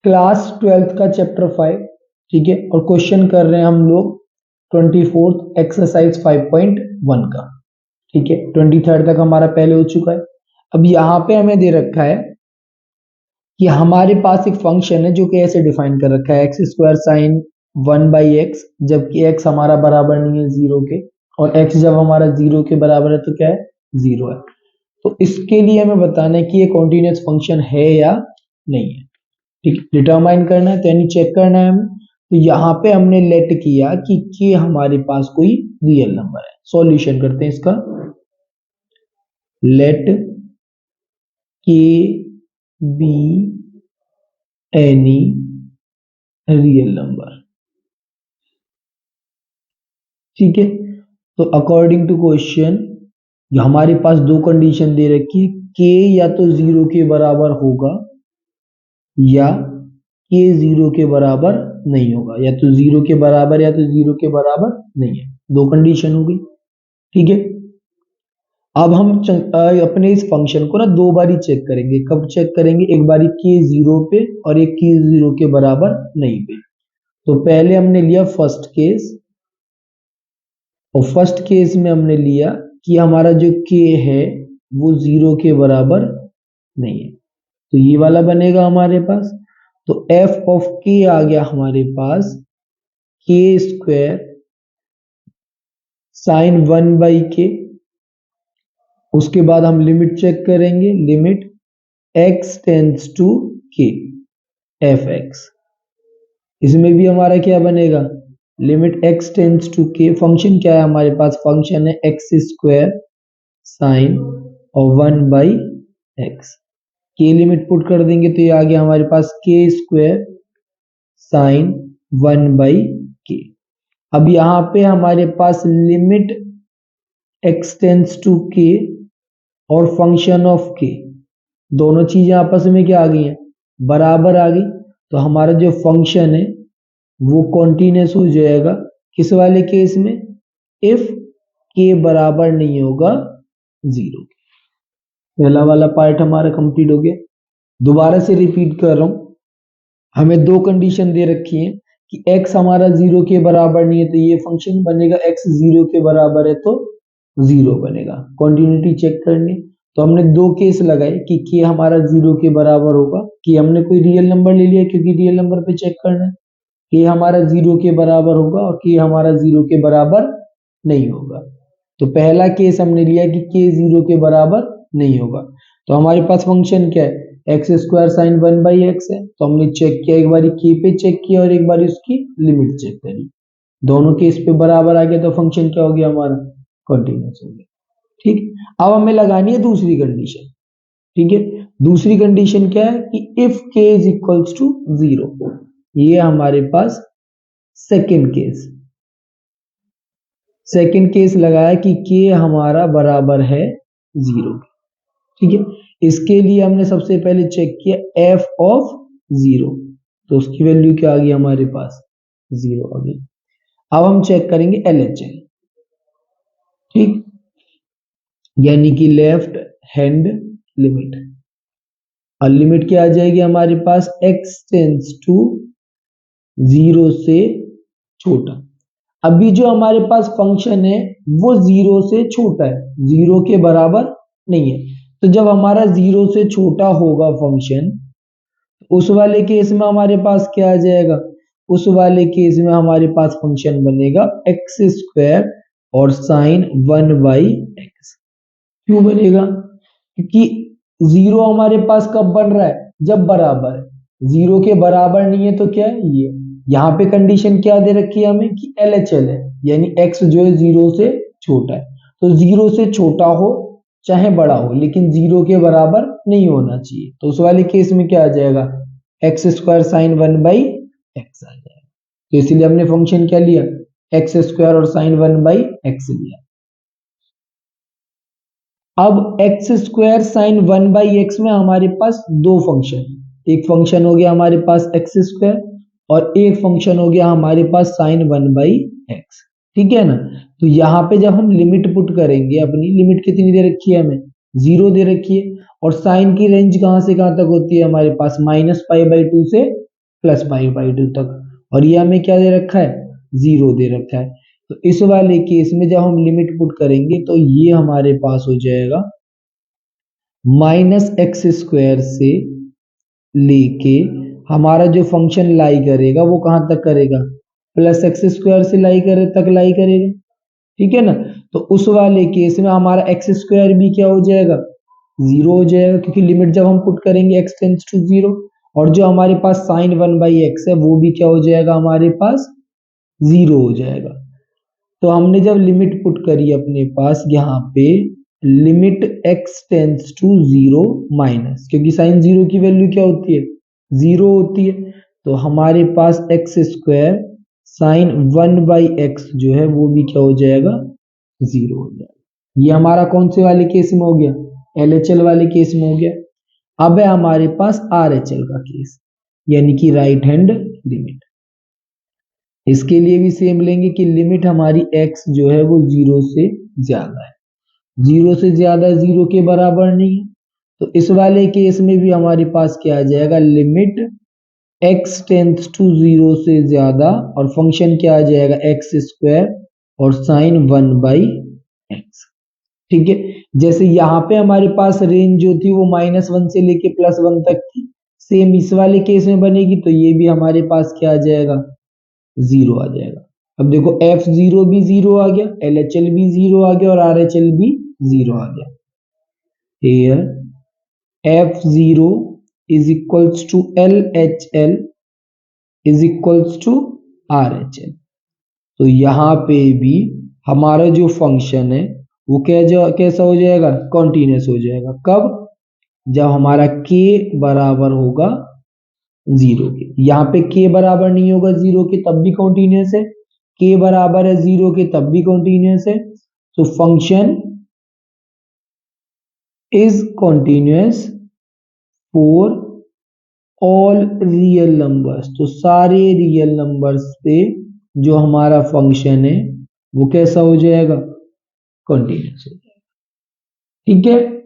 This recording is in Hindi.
क्लास 12th का चैप्टर 5, ठीक है, और क्वेश्चन कर रहे हैं हम लोग 24th एक्सरसाइज 5.1 का, ठीक है। 23rd तक हमारा पहले हो चुका है। अब यहाँ पे हमें दे रखा है कि हमारे पास एक फंक्शन है जो कि ऐसे डिफाइन कर रखा है एक्स स्क्वायर साइन 1/x, जबकि x हमारा बराबर नहीं है जीरो के, और x जब हमारा जीरो के बराबर है तो क्या है, जीरो है। तो इसके लिए हमें बताना है कि ये कॉन्टिन्यूस फंक्शन है या नहीं है, ठीक। डिटरमाइन करना है तो यानी चेक करना है हमें। तो यहाँ पे हमने लेट किया कि के हमारे पास कोई रियल नंबर है। सॉल्यूशन करते हैं इसका। लेट के बी एनी रियल नंबर, ठीक है। तो अकॉर्डिंग टू क्वेश्चन हमारे पास दो कंडीशन दे रखी है, के या तो जीरो के बराबर होगा या के जीरो के बराबर नहीं होगा, या तो जीरो के बराबर या तो जीरो के बराबर नहीं है। दो कंडीशन हो गई, ठीक है। अब हम अपने इस फंक्शन को ना दो बारी चेक करेंगे। कब चेक करेंगे? एक बारी के जीरो पे और एक के जीरो के बराबर नहीं पे। तो पहले हमने लिया फर्स्ट केस, और फर्स्ट केस में हमने लिया कि हमारा जो के है वो जीरो के बराबर नहीं है, तो ये वाला बनेगा हमारे पास। तो एफ ऑफ के आ गया हमारे पास के स्क्वायर साइन 1/k। उसके बाद हम लिमिट चेक करेंगे, limit x tends to k F X. इसमें भी हमारा क्या बनेगा, limit x tends to k। Function क्या है हमारे पास? फंक्शन है एक्स स्क्वायर साइन और 1/x। के लिमिट पुट कर देंगे तो ये आ गया हमारे पास के स्क्वायर साइन 1/k। अब यहाँ पे हमारे पास limit x tends to k और फंक्शन ऑफ k, दोनों चीजें आपस में क्या आ गई हैं, बराबर आ गई। तो हमारा जो फंक्शन है वो कॉन्टिन्यूस हो जाएगा। किस वाले केस में? इफ के बराबर नहीं होगा जीरो। पहला वाला पार्ट हमारा कंप्लीट हो गया। दोबारा से रिपीट कर रहा हूं, हमें दो कंडीशन दे रखी है कि x हमारा जीरो के बराबर नहीं है तो ये फंक्शन बनेगा, x जीरो के बराबर है तो जीरो बनेगा। कॉन्टिन्यूटी चेक करनी, तो हमने दो केस लगाए कि के हमारा जीरो के बराबर होगा, कि हमने कोई रियल नंबर ले लिया क्योंकि रियल नंबर पे चेक करना है, के हमारा जीरो के बराबर होगा और के हमारा जीरो के बराबर नहीं होगा। तो पहला केस हमने लिया कि के जीरो के बराबर नहीं होगा। तो हमारे पास फंक्शन क्या है, एक्स स्क्वायर साइन 1/x है। तो हमने चेक किया, एक बारी के पे चेक किया और एक बारी उसकी लिमिट चेक करी, दोनों केस पे बराबर आ गया तो फंक्शन क्या हो गया हमारा, कॉन्टिन्यूस हो गया, ठीक। अब हमें लगानी है दूसरी कंडीशन, ठीक है। दूसरी कंडीशन क्या है कि if k is equals to zero, ये हमारे पास सेकंड केस लगाया कि k हमारा बराबर है जीरो, ठीक है। इसके लिए हमने सबसे पहले चेक किया f ऑफ जीरो, तो उसकी वैल्यू क्या आ गई हमारे पास, जीरो आ गई। अब हम चेक करेंगे LHS, ठीक, यानी कि लेफ्ट हैंड लिमिट। और लिमिट क्या आ जाएगी हमारे पास, x टेंड्स टू जीरो से छोटा। अभी जो हमारे पास फंक्शन है वो जीरो से छोटा है, जीरो के बराबर नहीं है। तो जब हमारा जीरो से छोटा होगा फंक्शन, उस वाले केस में हमारे पास क्या आ जाएगा, उस वाले केस में हमारे पास फंक्शन बनेगा एक्स स्क्वायर और साइन 1/x। क्यों बनेगा? क्योंकि जीरो हमारे पास कब बन रहा है, जब बराबर है। जीरो के बराबर नहीं है तो क्या है, ये यहाँ पे कंडीशन क्या दे रखी है हमें कि LHL है, यानी x जो है जीरो से छोटा है। तो जीरो से छोटा हो चाहे बड़ा हो, लेकिन जीरो के बराबर नहीं होना चाहिए। तो उस वाले केस में क्या आ जाएगा, एक्स स्क्वायर साइन 1/x आ जाएगा। तो इसीलिए हमने फंक्शन क्या लिया, एक्स स्क्वायर और साइन 1/x लिया। अब एक्स स्क्वायर साइन 1/x में हमारे पास दो फंक्शन, एक फंक्शन हो गया हमारे पास एक्स स्क्वायर और एक फंक्शन हो गया हमारे पास साइन 1/x, ठीक है ना। तो यहाँ पे जब हम लिमिट पुट करेंगे, अपनी लिमिट कितनी दे रखी है हमें, जीरो दे रखी है, और साइन की रेंज कहाँ से कहाँ तक होती है हमारे पास, -π/2 से प्लस +π/2 तक, और ये हमें क्या दे रखा है, 0 दे रखा है। तो इस वाले केस में जब हम लिमिट पुट करेंगे तो ये हमारे पास हो जाएगा -x² से लेके हमारा जो फंक्शन लाई करेगा वो कहां तक करेगा, +x² से लाई करेगा, ठीक है ना। तो उस वाले केस में हमारा x² भी क्या हो जाएगा, 0 हो जाएगा, क्योंकि लिमिट जब हम पुट करेंगे x टेंड्स टू 0, और जो हमारे पास sin 1/x है वो भी क्या हो जाएगा, हमारे पास 0 हो जाएगा। तो हमने जब लिमिट पुट करी अपने पास यहाँ पे limit x tends to 0 minus, क्योंकि sin 0 की वैल्यू क्या होती है, 0 होती है, तो हमारे पास x² sin 1/x जो है वो भी क्या हो जाएगा, 0 हो जाएगा। ये हमारा कौन से वाले केस में हो गया, LHL वाले केस में हो गया। अब है हमारे पास RHL का केस, यानी कि राइट हैंड लिमिट। इसके लिए भी सेम लेंगे कि लिमिट हमारी x जो है वो 0 से ज्यादा है, 0 से ज्यादा 0 के बराबर नहीं है। तो इस वाले केस में भी हमारे पास क्या आ जाएगा, लिमिट x टेंड्स टू 0 से ज्यादा, और फंक्शन क्या आ जाएगा, x² और sin 1/x, ठीक है। जैसे यहाँ पे हमारे पास रेंज जो थी वो -1 से लेके +1 तक थी, सेम इस वाले केस में बनेगी, तो ये भी हमारे पास क्या आ जाएगा, 0 आ जाएगा। अब देखो f0 भी 0 आ गया, LHL भी 0 आ गया, और RHL भी 0 आ गया। Here f0 is equals to LHL is equals to RHL। तो यहाँ पे भी हमारा जो फंक्शन है वो कैसा हो जाएगा, कॉन्टिन्यूस हो जाएगा। कब, जब हमारा k बराबर होगा 0 के। यहाँ पे k बराबर नहीं होगा 0 के तब भी कॉन्टिन्यूस है, k बराबर है 0 के तब भी कॉन्टिन्यूस है। तो function is continuous for all real numbers. तो सारे रियल नंबर्स पे जो हमारा फंक्शन है वो कैसा हो जाएगा, कॉन्टिन्यूस हो जाएगा, ठीक है।